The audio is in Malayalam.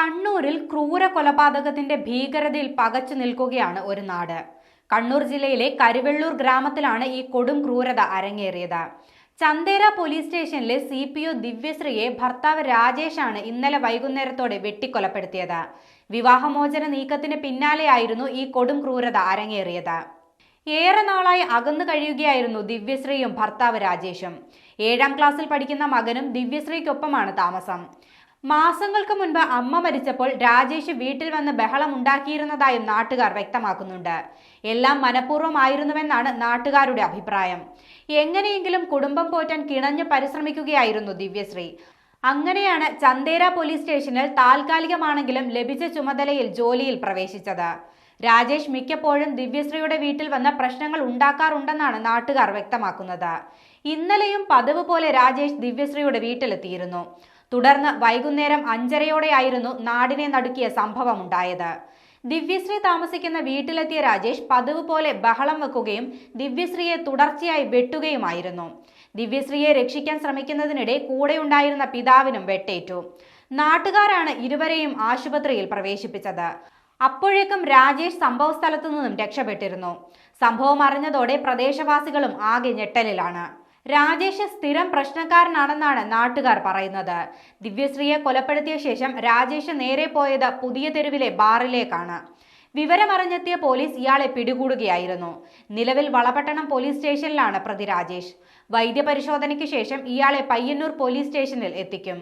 കണ്ണൂരിൽ ക്രൂര കൊലപാതകത്തിന്റെ ഭീകരതയിൽ പകച്ചു നിൽക്കുകയാണ് ഒരു നാട്. കണ്ണൂർ ജില്ലയിലെ കരുവെള്ളൂർ ഗ്രാമത്തിലാണ് ഈ കൊടും ക്രൂരത അരങ്ങേറിയത്. ചന്തേര പോലീസ് സ്റ്റേഷനിലെ CPO ദിവ്യശ്രീയെ ഭർത്താവ് രാജേഷാണ് ഇന്നലെ വൈകുന്നേരത്തോടെ വെട്ടിക്കൊലപ്പെടുത്തിയത്. വിവാഹമോചന നീക്കത്തിന് പിന്നാലെയായിരുന്നു ഈ കൊടും ക്രൂരത അരങ്ങേറിയത്. ഏറെ നാളായി അകന്നു കഴിയുകയായിരുന്നു ദിവ്യശ്രീയും ഭർത്താവ് രാജേഷും. 7ാം ക്ലാസ്സിൽ പഠിക്കുന്ന മകനും ദിവ്യശ്രീക്കൊപ്പമാണ് താമസം. മാസങ്ങൾക്ക് മുൻപ് അമ്മ മരിച്ചപ്പോൾ രാജേഷ് വീട്ടിൽ വന്ന് ബഹളമുണ്ടാക്കിയിരുന്നതായും നാട്ടുകാർ വ്യക്തമാക്കുന്നുണ്ട്. എല്ലാം മനഃപൂർവ്വമായിരുന്നുവെന്നാണ് നാട്ടുകാരുടെ അഭിപ്രായം. എങ്ങനെയെങ്കിലും കുടുംബം പോറ്റാൻ കിണഞ്ഞു പരിശ്രമിക്കുകയായിരുന്നു ദിവ്യശ്രീ. അങ്ങനെയാണ് ചന്തേര പോലീസ് സ്റ്റേഷനിൽ താൽക്കാലികമാണെങ്കിലും ലഭിച്ച ചുമതലയിൽ ജോലിയിൽ പ്രവേശിച്ചത്. രാജേഷ് മിക്കപ്പോഴും ദിവ്യശ്രീയുടെ വീട്ടിൽ വന്ന് പ്രശ്നങ്ങൾ ഉണ്ടാക്കാറുണ്ടെന്നാണ് നാട്ടുകാർ വ്യക്തമാക്കുന്നത്. ഇന്നലെയും പതിവ് പോലെ രാജേഷ് ദിവ്യശ്രീയുടെ വീട്ടിലെത്തിയിരുന്നു. തുടർന്ന് വൈകുന്നേരം 5:30യോടെയായിരുന്നു നാടിനെ നടുക്കിയ സംഭവമുണ്ടായത്. ദിവ്യശ്രീ താമസിക്കുന്ന വീട്ടിലെത്തിയ രാജേഷ് പതിവ് പോലെ ബഹളം വെക്കുകയും ദിവ്യശ്രീയെ തുടർച്ചയായി വെട്ടുകയുമായിരുന്നു. ദിവ്യശ്രീയെ രക്ഷിക്കാൻ ശ്രമിക്കുന്നതിനിടെ കൂടെയുണ്ടായിരുന്ന പിതാവിനും വെട്ടേറ്റു. നാട്ടുകാരാണ് ഇരുവരെയും ആശുപത്രിയിൽ പ്രവേശിപ്പിച്ചത്. അപ്പോഴേക്കും രാജേഷ് സംഭവസ്ഥലത്തു നിന്നും രക്ഷപ്പെട്ടിരുന്നു. സംഭവം അറിഞ്ഞതോടെ പ്രദേശവാസികളും ആകെ ഞെട്ടലിലാണ്. രാജേഷ് സ്ഥിരം പ്രശ്നക്കാരനാണെന്നാണ് നാട്ടുകാർ പറയുന്നത്. ദിവ്യശ്രീയെ കൊലപ്പെടുത്തിയ ശേഷം രാജേഷ് നേരെ പോയത് പുതിയ തെരുവിലെ ബാറിലേക്കാണ്. വിവരമറിഞ്ഞെത്തിയ പോലീസ് ഇയാളെ പിടികൂടുകയായിരുന്നു. നിലവിൽ വളപട്ടണം പോലീസ് സ്റ്റേഷനിലാണ് പ്രതി രാജേഷ്. വൈദ്യപരിശോധനയ്ക്ക് ശേഷം ഇയാളെ പയ്യന്നൂർ പോലീസ് സ്റ്റേഷനിൽ എത്തിക്കും.